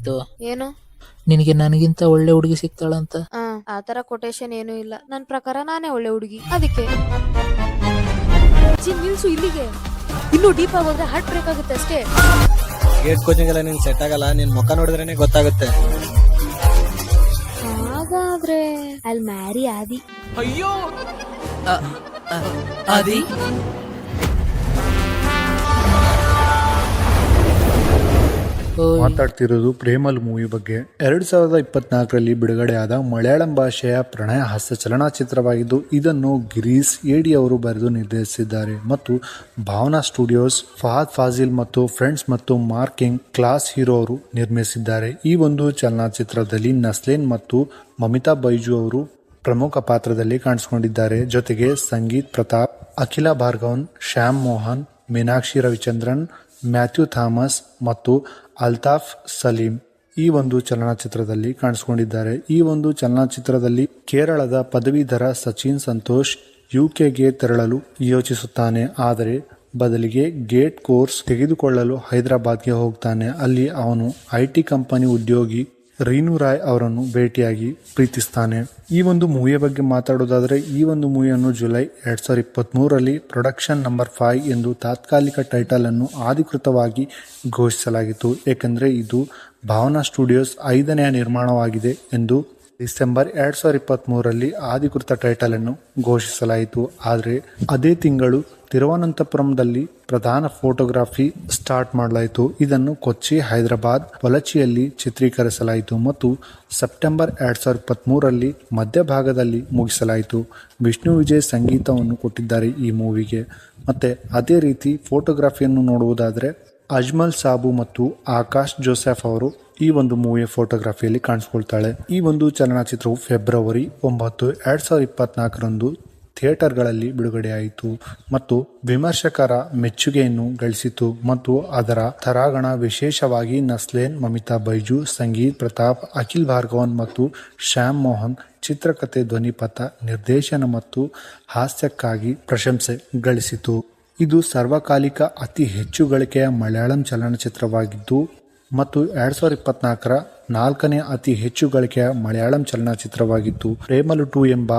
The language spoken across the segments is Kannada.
ಬಂದಿತ್ತು. ಏನು? ನಿನಗೆ ನನಗಿಂತ ಒಳ್ಳೆ ಹುಡುಗಿ ಸಿಗ್ತಾಳಂತ. ಆತರ ಕೊಟೇಶನ್ ಏನೂ ಇಲ್ಲ. ನನ್ನ ಪ್ರಕಾರ ನಾನೇ ಒಳ್ಳೆ ಹುಡುಗಿ, ಅದಕ್ಕೆ. ನಿಲ್ಸು ಇಲ್ಲಿಗೆ. ಇನ್ನೂ ಡೀಪ್ ಆಗಿ ಹೋದ್ರೆ ಹಾರ್ಟ್ ಬ್ರೇಕ್ ಆಗುತ್ತೆ ಅಷ್ಟೇ. ಗೇಟ್ ಕೋಚಿಂಗ್ ಎಲ್ಲ ನಿನ್ ಸೆಟ್ ಆಗಲ್ಲ. ನಿನ್ ಮುಖ ನೋಡಿದ್ರೇನೆ ಗೊತ್ತಾಗುತ್ತೆ. ಹಾಗಾದ್ರೆ ಐ ಮ್ಯಾರಿ ಆದಿ. ಅಯ್ಯೋ ಆದಿ, ಮಾತಾಡ್ತಿರೋದು ಪ್ರೇಮಲ್ ಮೂವಿ ಬಗ್ಗೆ. 2024ರಲ್ಲಿ ಬಿಡುಗಡೆಯಾದ ಮಲಯಾಳಂ ಭಾಷೆಯ ಪ್ರಣಯ ಹಾಸ್ಯ ಚಲನಚಿತ್ರವಾಗಿದ್ದು, ಇದನ್ನು ಗಿರೀಶ್ ಏಡಿ ಅವರು ಬರೆದು ನಿರ್ದೇಶಿಸಿದ್ದಾರೆ ಮತ್ತು ಭಾವನಾ ಸ್ಟುಡಿಯೋಸ್, ಫಹದ್ ಫಾಜಿಲ್ ಮತ್ತು ಫ್ರೆಂಡ್ಸ್ ಮತ್ತು ಮಾರ್ಕಿಂಗ್ ಕ್ಲಾಸ್ ಹೀರೋ ಅವರು ನಿರ್ಮಿಸಿದ್ದಾರೆ. ಈ ಒಂದು ಚಲನಚಿತ್ರದಲ್ಲಿ ನಸ್ಲೇನ್ ಮತ್ತು ಮಮಿತಾ ಬೈಜು ಅವರು ಪ್ರಮುಖ ಪಾತ್ರದಲ್ಲಿ ಕಾಣಿಸಿಕೊಂಡಿದ್ದಾರೆ. ಜೊತೆಗೆ ಸಂಗೀತ್ ಪ್ರತಾಪ್, ಅಖಿಲ ಭಾರ್ಗವನ್, ಶ್ಯಾಮ್ ಮೋಹನ್, ಮೀನಾಕ್ಷಿ ರವಿಚಂದ್ರನ್, ಮ್ಯಾಥ್ಯೂ ಥಾಮಸ್ ಮತ್ತು ಅಲ್ತಾಫ್ ಸಲೀಂ ಈ ಒಂದು ಚಲನಚಿತ್ರದಲ್ಲಿ ಕಾಣಿಸಿಕೊಂಡಿದ್ದಾರೆ. ಈ ಒಂದು ಚಲನಚಿತ್ರದಲ್ಲಿ ಕೇರಳದ ಪದವೀಧರ ಸಚಿನ್ ಸಂತೋಷ್ ಯುಕೆಗೆ ತೆರಳಲು ಯೋಚಿಸುತ್ತಾನೆ. ಆದರೆ ಬದಲಿಗೆ ಗೇಟ್ ಕೋರ್ಸ್ ತೆಗೆದುಕೊಳ್ಳಲು ಹೈದರಾಬಾದ್ಗೆ ಹೋಗ್ತಾನೆ. ಅಲ್ಲಿ ಅವನು IT ಕಂಪನಿ ಉದ್ಯೋಗಿ ರೀನು ರಾಯ್ ಅವರನ್ನು ಭೇಟಿಯಾಗಿ ಪ್ರೀತಿಸ್ತಾನೆ. ಈ ಒಂದು ಮೂವಿಯ ಬಗ್ಗೆ ಮಾತಾಡೋದಾದ್ರೆ, ಈ ಒಂದು ಮೂವಿಯನ್ನು ಜುಲೈ 2023ರಲ್ಲಿ ಪ್ರೊಡಕ್ಷನ್ ನಂಬರ್ 5 ಎಂದು ತಾತ್ಕಾಲಿಕ ಟೈಟಲ್ ಅನ್ನು ಅಧಿಕೃತವಾಗಿ ಘೋಷಿಸಲಾಗಿತ್ತು. ಏಕೆಂದರೆ ಇದು ಭಾವನಾ ಸ್ಟುಡಿಯೋಸ್ 5ನೇ ನಿರ್ಮಾಣವಾಗಿದೆ ಎಂದು ಡಿಸೆಂಬರ್ 2023ರಲ್ಲಿ ಅಧಿಕೃತ ಟೈಟಲ್ ಅನ್ನು ಘೋಷಿಸಲಾಯಿತು. ಆದರೆ ಅದೇ ತಿಂಗಳು ತಿರುವನಂತಪುರಂದಲ್ಲಿ ಪ್ರಧಾನ ಫೋಟೋಗ್ರಫಿ ಸ್ಟಾರ್ಟ್ ಮಾಡಲಾಯಿತು. ಇದನ್ನು ಕೊಚ್ಚಿ, ಹೈದರಾಬಾದ್, ಪೊಲಚಿಯಲ್ಲಿ ಚಿತ್ರೀಕರಿಸಲಾಯಿತು ಮತ್ತು ಸೆಪ್ಟೆಂಬರ್ 2023ರಲ್ಲಿ ಮಧ್ಯಭಾಗದಲ್ಲಿ ಮುಗಿಸಲಾಯಿತು. ವಿಷ್ಣು ವಿಜಯ್ ಸಂಗೀತವನ್ನು ಕೊಟ್ಟಿದ್ದಾರೆ ಈ ಮೂವಿಗೆ. ಮತ್ತೆ ಅದೇ ರೀತಿ ಫೋಟೋಗ್ರಫಿಯನ್ನು ನೋಡುವುದಾದರೆ ಅಜ್ಮಲ್ ಸಾಬು ಮತ್ತು ಆಕಾಶ್ ಜೋಸೆಫ್ ಅವರು ಈ ಒಂದು ಮೂವಿಯ ಫೋಟೋಗ್ರಫಿಯಲ್ಲಿ ಕಾಣಿಸ್ಕೊಳ್ತಾಳೆ. ಈ ಒಂದು ಚಲನಚಿತ್ರವು ಫೆಬ್ರವರಿ 9, 2024ರಂದು ಥಿಯೇಟರ್ಗಳಲ್ಲಿ ಬಿಡುಗಡೆಯಾಯಿತು ಮತ್ತು ವಿಮರ್ಶಕರ ಮೆಚ್ಚುಗೆಯನ್ನು ಗಳಿಸಿತು ಮತ್ತು ಅದರ ತರಾಗಣ ವಿಶೇಷವಾಗಿ ನಸ್ಲೇನ್, ಮಮಿತಾ ಬೈಜು, ಸಂಗೀತ್ ಪ್ರತಾಪ್, ಅಖಿಲ್ ಭಾರ್ಗವನ್ ಮತ್ತು ಶ್ಯಾಮ್ ಮೋಹನ್ ಚಿತ್ರಕಥೆ, ಧ್ವನಿಪಥ, ನಿರ್ದೇಶನ ಮತ್ತು ಹಾಸ್ಯಕ್ಕಾಗಿ ಪ್ರಶಂಸೆ ಗಳಿಸಿತು. ಇದು ಸರ್ವಕಾಲಿಕ ಅತಿ ಹೆಚ್ಚು ಗಳಿಕೆಯ ಮಲಯಾಳಂ ಚಲನಚಿತ್ರವಾಗಿದ್ದು ಮತ್ತು 2024ರ 4ನೇ ಅತಿ ಹೆಚ್ಚು ಗಳಿಕೆಯ ಮಲಯಾಳಂ ಚಲನಚಿತ್ರವಾಗಿತ್ತು. ಪ್ರೇಮಲು 2 ಎಂಬ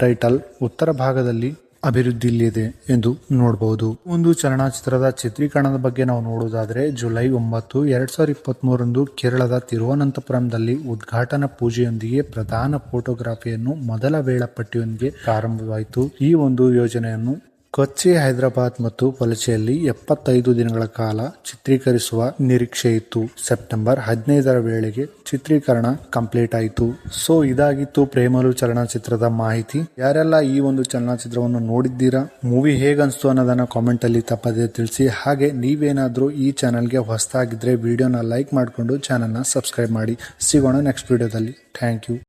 ಟೈಟಲ್ ಉತ್ತರ ಭಾಗದಲ್ಲಿ ಅಭಿವೃದ್ಧಿಯಲ್ಲಿದೆ ಎಂದು ನೋಡಬಹುದು. ಒಂದು ಚಲನಚಿತ್ರದ ಚಿತ್ರೀಕರಣದ ಬಗ್ಗೆ ನಾವು ನೋಡುವುದಾದರೆ, ಜುಲೈ 9, 2023ರಂದು ಕೇರಳದ ತಿರುವನಂತಪುರಂದಲ್ಲಿ ಉದ್ಘಾಟನಾ ಪೂಜೆಯೊಂದಿಗೆ ಪ್ರಧಾನ ಫೋಟೋಗ್ರಫಿಯನ್ನು ಮೊದಲ ವೇಳಾಪಟ್ಟಿಯೊಂದಿಗೆ ಪ್ರಾರಂಭವಾಯಿತು. ಈ ಒಂದು ಯೋಜನೆಯನ್ನು ಕೊಚ್ಚಿ, ಹೈದರಾಬಾದ್ ಮತ್ತು ಪೊಲಚಿಯಲ್ಲಿ 75 ದಿನಗಳ ಕಾಲ ಚಿತ್ರೀಕರಿಸುವ ನಿರೀಕ್ಷೆ ಇತ್ತು. ಸೆಪ್ಟೆಂಬರ್ 15ರ ವೇಳೆಗೆ ಚಿತ್ರೀಕರಣ ಕಂಪ್ಲೀಟ್ ಆಯಿತು. ಸೊ ಇದಾಗಿತ್ತು ಪ್ರೇಮಲು ಚಲನಚಿತ್ರದ ಮಾಹಿತಿ. ಯಾರೆಲ್ಲ ಈ ಒಂದು ಚಲನಚಿತ್ರವನ್ನು ನೋಡಿದ್ದೀರಾ, ಮೂವಿ ಹೇಗನ್ಸ್ತು ಅನ್ನೋದನ್ನ ಕಾಮೆಂಟ್ ಅಲ್ಲಿ ತಪ್ಪದೇ ತಿಳಿಸಿ. ಹಾಗೆ ನೀವೇನಾದ್ರೂ ಈ ಚಾನಲ್ಗೆ ಹೊಸದಾಗಿದ್ರೆ ವಿಡಿಯೋನ ಲೈಕ್ ಮಾಡಿಕೊಂಡು ಚಾನಲ್ನ ಸಬ್ಸ್ಕ್ರೈಬ್ ಮಾಡಿ. ಸಿಗೋಣ ನೆಕ್ಸ್ಟ್ ವಿಡಿಯೋದಲ್ಲಿ. Thank you.